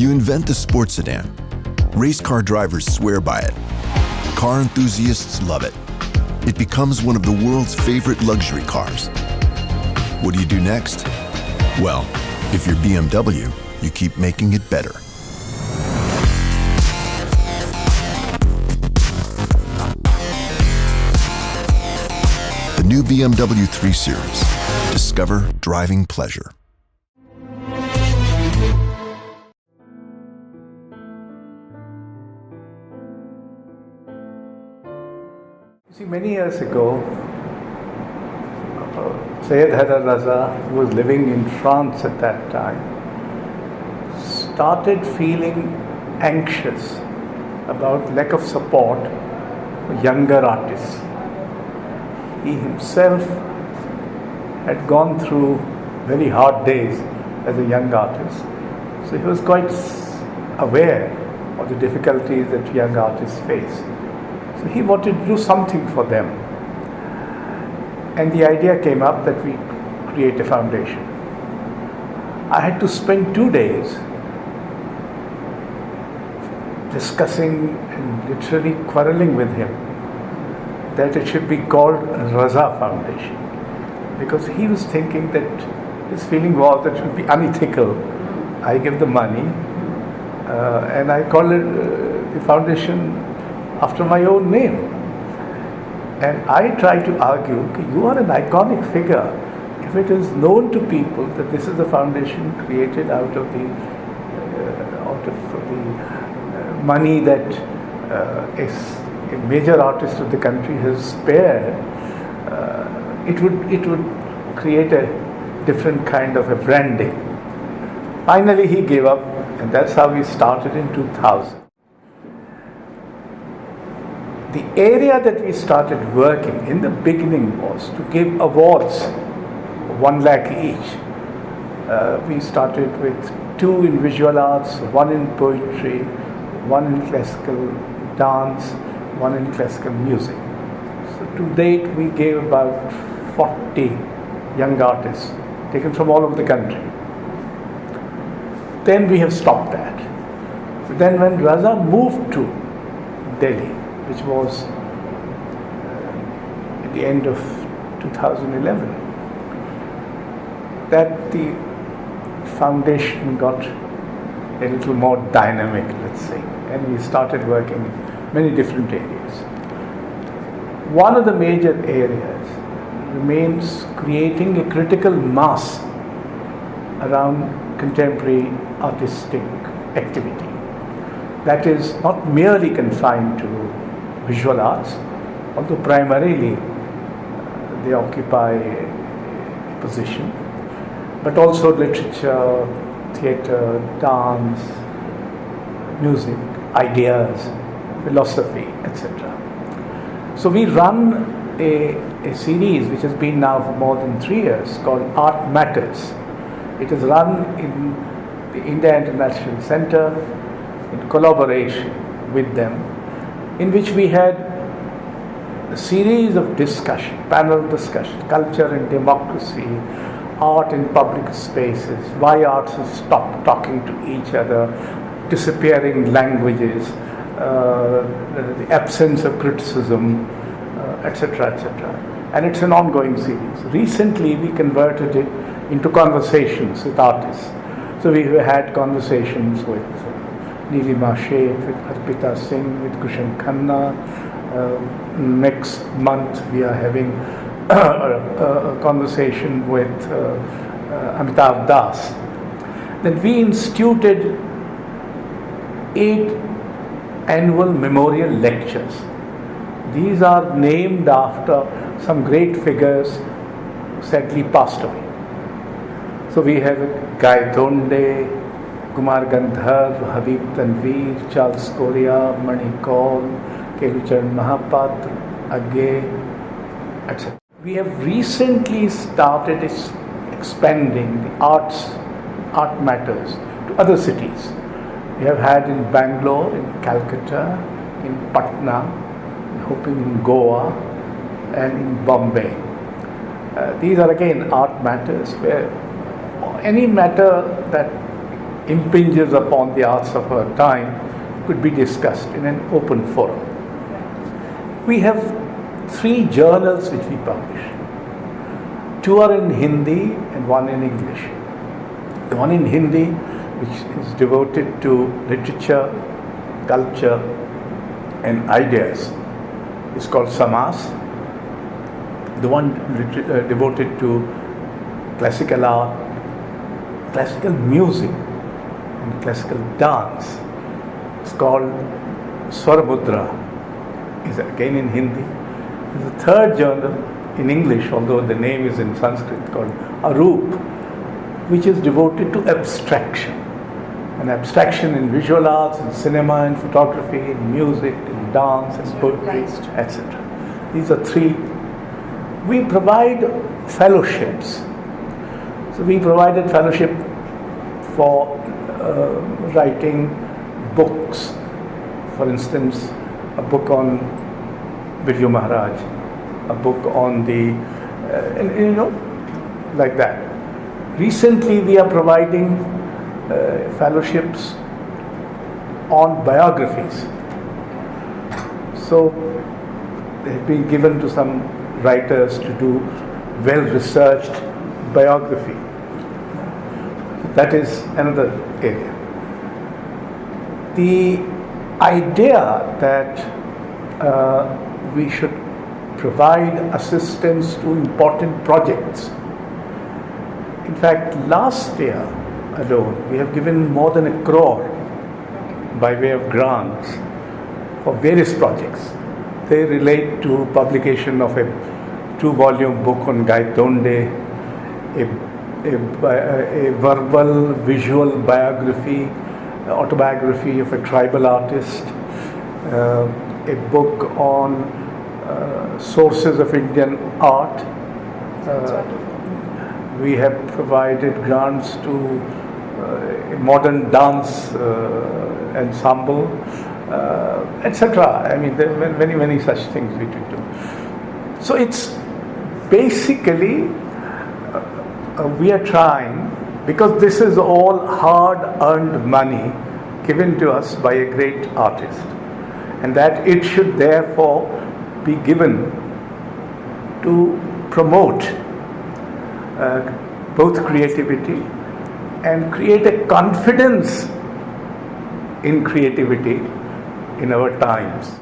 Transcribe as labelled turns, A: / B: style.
A: You invent the sports sedan. Race car drivers swear by it. Car enthusiasts love it. It becomes one of the world's favorite luxury cars. What do you do next? Well, if you're BMW, you keep making it better. The new BMW 3 Series. Discover driving pleasure.
B: See, many years ago, Syed Haider Raza, who was living in France at that time, started feeling anxious about lack of support for younger artists. He himself had gone through very hard days as a young artist, so he was quite aware of the difficulties that young artists face. So he wanted to do something for them. And the idea came up that we create a foundation. I had to spend 2 days discussing and literally quarreling with him that it should be called Raza Foundation, because he was thinking that his feeling was that it should be unethical. I give the money and I call it the foundation after my own name. And I try to argue, you are an iconic figure. If it is known to people that this is a foundation created out of the money that a major artist of the country has spared, it would create a different kind of a branding. Finally, he gave up, and that's how we started in 2000. The area that we started working in the beginning was to give awards, 1 lakh each. We started with 2 in visual arts, 1 in poetry, 1 in classical dance, 1 in classical music. So to date we gave about 40 young artists taken from all over the country. Then we have stopped that. Then when Raza moved to Delhi, which was at the end of 2011, that the foundation got a little more dynamic, let's say, and we started working in many different areas. One of the major areas remains creating a critical mass around contemporary artistic activity that is not merely confined to visual arts, although primarily they occupy a position, but also literature, theatre, dance, music, ideas, philosophy, etc. So we run a series which has been now for more than 3 years called Art Matters. It is run in the India International Center in collaboration with them, in which we had a series of discussion, panel discussion, culture and democracy, art in public spaces, why arts have stopped talking to each other, disappearing languages, the absence of criticism, etc., etc. And it's an ongoing series. Recently we converted it into conversations with artists. So we had conversations with Neelima Sheikh, with Arpita Singh, with Kushan Khanna. Next month we are having a conversation with Amitav Das. Then we instituted 8 annual memorial lectures. These are named after some great figures who sadly passed away. So we have Guy Dhonde, Kumar Gandharv, Habib Tanveer, Charles Correa, Mani Kaul, Kelucharan Mahapatra, Agge, etc. We have recently started expanding the Art Matters to other cities. We have had in Bangalore, in Calcutta, in Patna, hoping in Goa, and in Bombay. These are again art matters where any matter that impinges upon the arts of our time could be discussed in an open forum. We have 3 journals which we publish. 2 are in Hindi and 1 in English. The one in Hindi, which is devoted to literature, culture and ideas, is called Samas. The one devoted to classical art, classical music and classical dance is called Swaramudra, is again in Hindi. The 3rd journal in English, although the name is in Sanskrit, called Aroop, which is devoted to abstraction. And abstraction in visual arts, in cinema, in photography, in music, in dance, in poetry, etc. These are 3. We provide fellowships. So we provided fellowship for writing books. For instance, a book on Birju Maharaj, a book on the, like that. Recently, we are providing fellowships on biographies. So, they have been given to some writers to do well-researched biography. That is another area. The idea that we should provide assistance to important projects. In fact, last year alone, we have given more than 1 crore by way of grants for various projects. They relate to publication of a 2-volume book on Gaitonde, a verbal visual biography, autobiography of a tribal artist, a book on sources of Indian art. We have provided grants to a modern dance ensemble, etc. I mean, there are many such things we do. So it's basically we are trying, because this is all hard-earned money given to us by a great artist, and that it should therefore be given to promote both creativity and create a confidence in creativity in our times.